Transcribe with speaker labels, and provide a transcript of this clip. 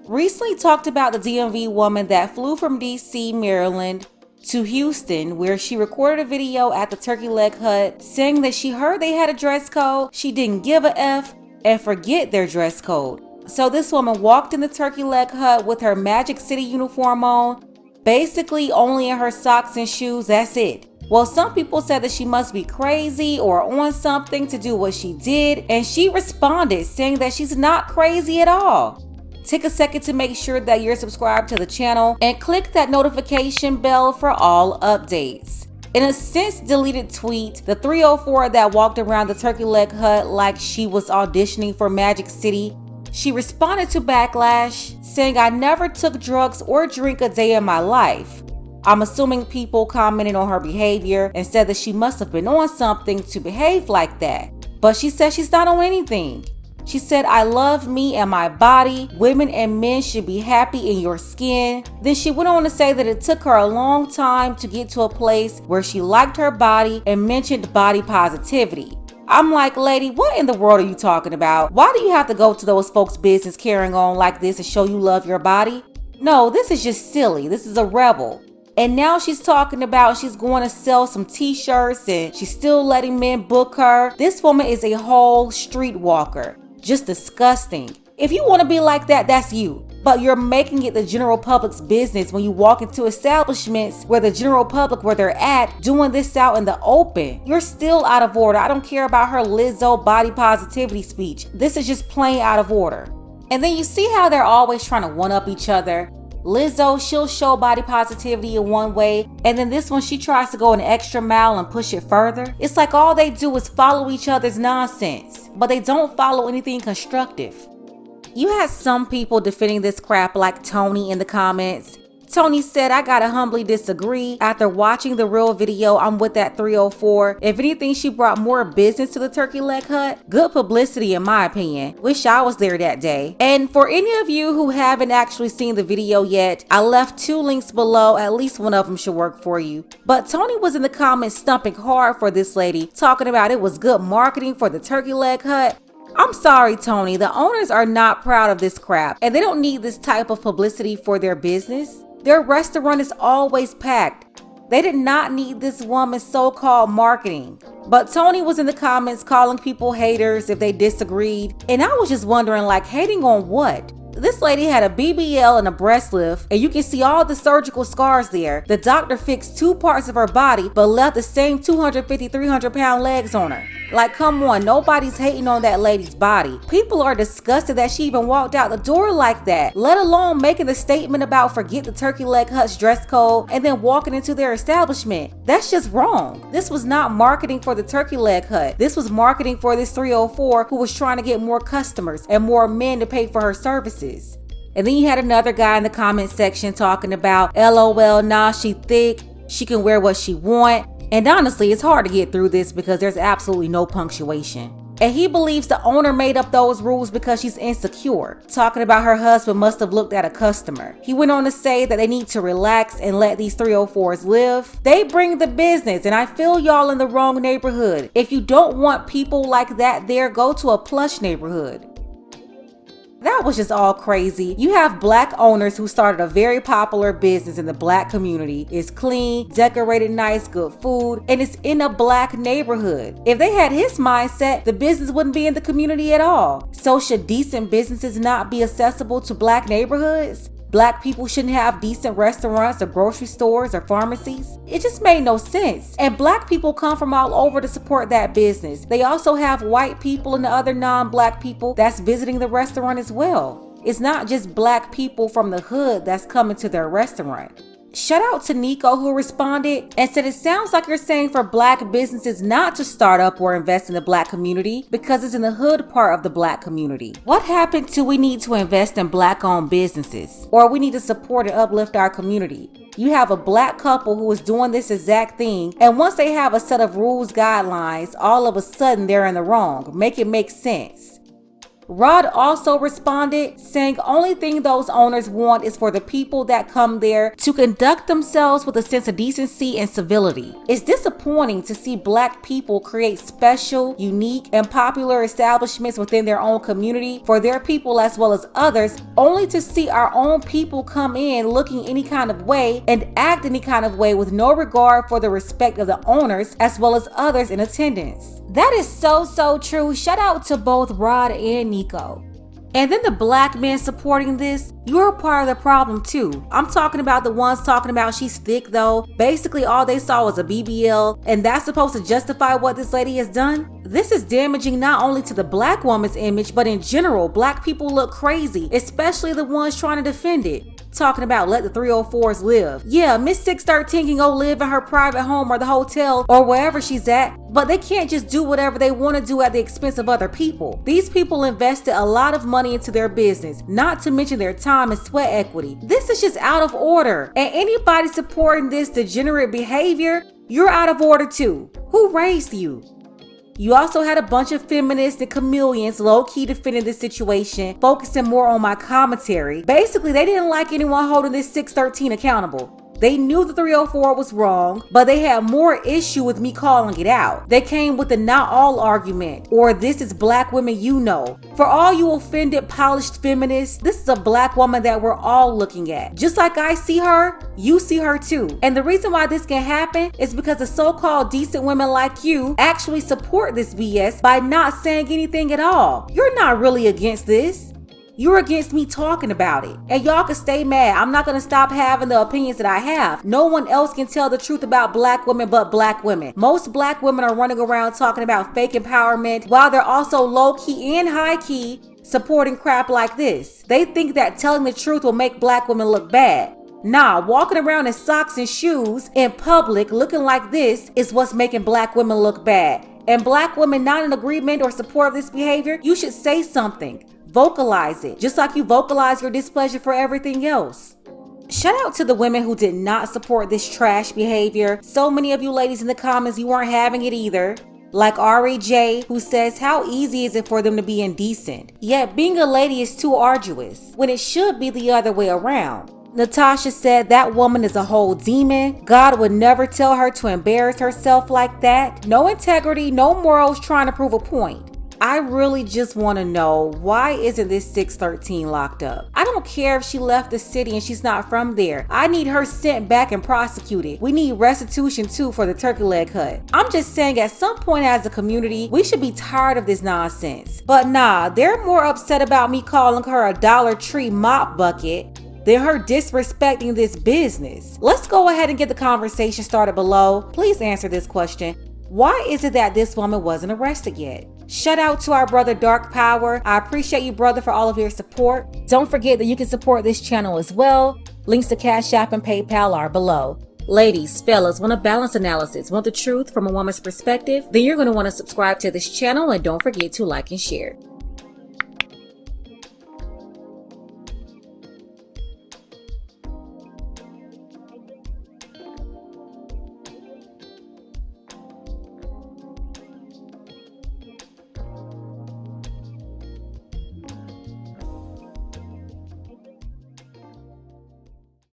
Speaker 1: recently talked about the DMV woman that flew from DC, Maryland to Houston, where she recorded a video at the Turkey Leg Hut saying that she heard they had a dress code, she didn't give a F, and forget their dress code. So this woman walked in the Turkey Leg Hut with her Magic City uniform on, basically only in her socks and shoes, that's it. Well, some people said that she must be crazy or on something to do what she did, and she responded saying that she's not crazy at all. Take a second to make sure that you're subscribed to the channel and click that notification bell for all updates. In a since deleted tweet, the 304 that walked around the Turkey Leg Hut like she was auditioning for Magic City, she responded to backlash saying, "I never took drugs or drink a day in my life." I'm assuming people commented on her behavior and said that she must have been on something to behave like that. But she said she's not on anything. She said, "I love me and my body. Women and men should be happy in your skin." Then she went on to say that it took her a long time to get to a place where she liked her body and mentioned body positivity. I'm like, lady, what in the world are you talking about? Why do you have to go to those folks' business carrying on like this and show you love your body? No, this is just silly. This is a rebel. And now she's talking about she's going to sell some t-shirts and she's still letting men book her. This woman is a whole streetwalker. Just disgusting. If you want to be like that, that's you. But you're making it the general public's business when you walk into establishments where the general public, where they're at, doing this out in the open. You're still out of order. I don't care about her Lizzo body positivity speech. This is just plain out of order. And then you see how they're always trying to one-up each other. Lizzo, she'll show body positivity in one way, and then this one she tries to go an extra mile and push it further. It's like all they do is follow each other's nonsense, but they don't follow anything constructive. You had some people defending this crap like Tony in the comments. Tony said, "I gotta humbly disagree. After watching the real video, I'm with that 304. If anything, she brought more business to the Turkey Leg Hut. Good publicity in my opinion. Wish I was there that day." And for any of you who haven't actually seen the video yet, I left 2 links below. At least one of them should work for you. But Tony was in the comments stumping hard for this lady, talking about it was good marketing for the Turkey Leg Hut. I'm sorry, Tony. The owners are not proud of this crap, and they don't need this type of publicity for their business. Their restaurant is always packed. They did not need this woman's so-called marketing. But Tony was in the comments calling people haters if they disagreed. And I was just wondering, like, hating on what? This lady had a BBL and a breast lift, and you can see all the surgical scars there. The doctor fixed 2 parts of her body, but left the same 250, 300-pound legs on her. Like, come on, nobody's hating on that lady's body. People are disgusted that she even walked out the door like that, let alone making the statement about forget the Turkey Leg Hut's dress code and then walking into their establishment. That's just wrong. This was not marketing for the Turkey Leg Hut. This was marketing for this 304 who was trying to get more customers and more men to pay for her services. And then you had another guy in the comment section talking about, LOL, nah, she thick, she can wear what she want. And honestly, it's hard to get through this because there's absolutely no punctuation. And he believes the owner made up those rules because she's insecure, talking about her husband must have looked at a customer. He went on to say that they need to relax and let these 304s live. They bring the business, and I feel y'all in the wrong neighborhood. If you don't want people like that there, go to a plush neighborhood. That was just all crazy. You have black owners who started a very popular business in the black community. It's clean, decorated nice, good food, and it's in a black neighborhood. If they had his mindset, the business wouldn't be in the community at all. So should decent businesses not be accessible to black neighborhoods? Black people shouldn't have decent restaurants or grocery stores or pharmacies? It just made no sense. And black people come from all over to support that business. They also have white people and the other non-black people that's visiting the restaurant as well. It's not just black people from the hood that's coming to their restaurant. Shout out to Nico, who responded and said, "It sounds like you're saying for black businesses not to start up or invest in the black community because it's in the hood part of the black community. What happened to we need to invest in black owned businesses, or we need to support and uplift our community?" You have a black couple who is doing this exact thing, and once they have a set of rules, guidelines, all of a sudden they're in the wrong. Make it make sense. Rod also responded, saying only thing those owners want is for the people that come there to conduct themselves with a sense of decency and civility. It's disappointing to see Black people create special, unique, and popular establishments within their own community for their people as well as others, only to see our own people come in looking any kind of way and act any kind of way with no regard for the respect of the owners as well as others in attendance. That is so true. Shout out to both Rod and Nico. And then the Black men supporting this, you're a part of the problem too. I'm talking about the ones talking about she's thick though. Basically all they saw was a BBL, and that's supposed to justify what this lady has done? This is damaging not only to the Black woman's image, but in general, Black people look crazy, especially the ones trying to defend it. Talking about let the 304s live. Yeah, Miss 613 can go live in her private home or the hotel or wherever she's at, but they can't just do whatever they want to do at the expense of other people. These people invested a lot of money into their business, not to mention their time and sweat equity. This is just out of order. And anybody supporting this degenerate behavior, you're out of order too. Who raised you? You also had a bunch of feminists and chameleons low-key defending this situation, focusing more on my commentary. Basically, they didn't like anyone holding this 613 accountable. They knew the 304 was wrong, but they had more issue with me calling it out. They came with the not all argument, or this is Black women you know. For all you offended polished feminists, this is a Black woman that we're all looking at. Just like I see her, you see her too. And the reason why this can happen is because the so-called decent women like you actually support this BS by not saying anything at all. You're not really against this. You're against me talking about it. And y'all can stay mad. I'm not going to stop having the opinions that I have. No one else can tell the truth about Black women but Black women. Most Black women are running around talking about fake empowerment while they're also low-key and high-key supporting crap like this. They think that telling the truth will make Black women look bad. Nah, walking around in socks and shoes in public looking like this is what's making Black women look bad. And Black women not in agreement or support of this behavior, you should say something. Vocalize it, just like you vocalize your displeasure for everything else. Shout out to the women who did not support this trash behavior. So many of you ladies in the comments, you weren't having it either. Like REJ, who says, how easy is it for them to be indecent? Yet being a lady is too arduous, when it should be the other way around. Natasha said that woman is a whole demon. God would never tell her to embarrass herself like that. No integrity, no morals, trying to prove a point. I really just want to know, why isn't this 613 locked up? I don't care if she left the city and she's not from there. I need her sent back and prosecuted. We need restitution too for the turkey leg hut. I'm just saying at some point as a community, we should be tired of this nonsense. But nah, they're more upset about me calling her a Dollar Tree mop bucket than her disrespecting this business. Let's go ahead and get the conversation started below. Please answer this question. Why is it that this woman wasn't arrested yet? Shout out to our brother Dark Power. I appreciate you, brother, for all of your support. Don't forget that you can support this channel as well. Links to Cash App and PayPal are below. Ladies, fellas, want a balanced analysis, want the truth from a woman's perspective? Then you're going to want to subscribe to this channel and don't forget to like and share.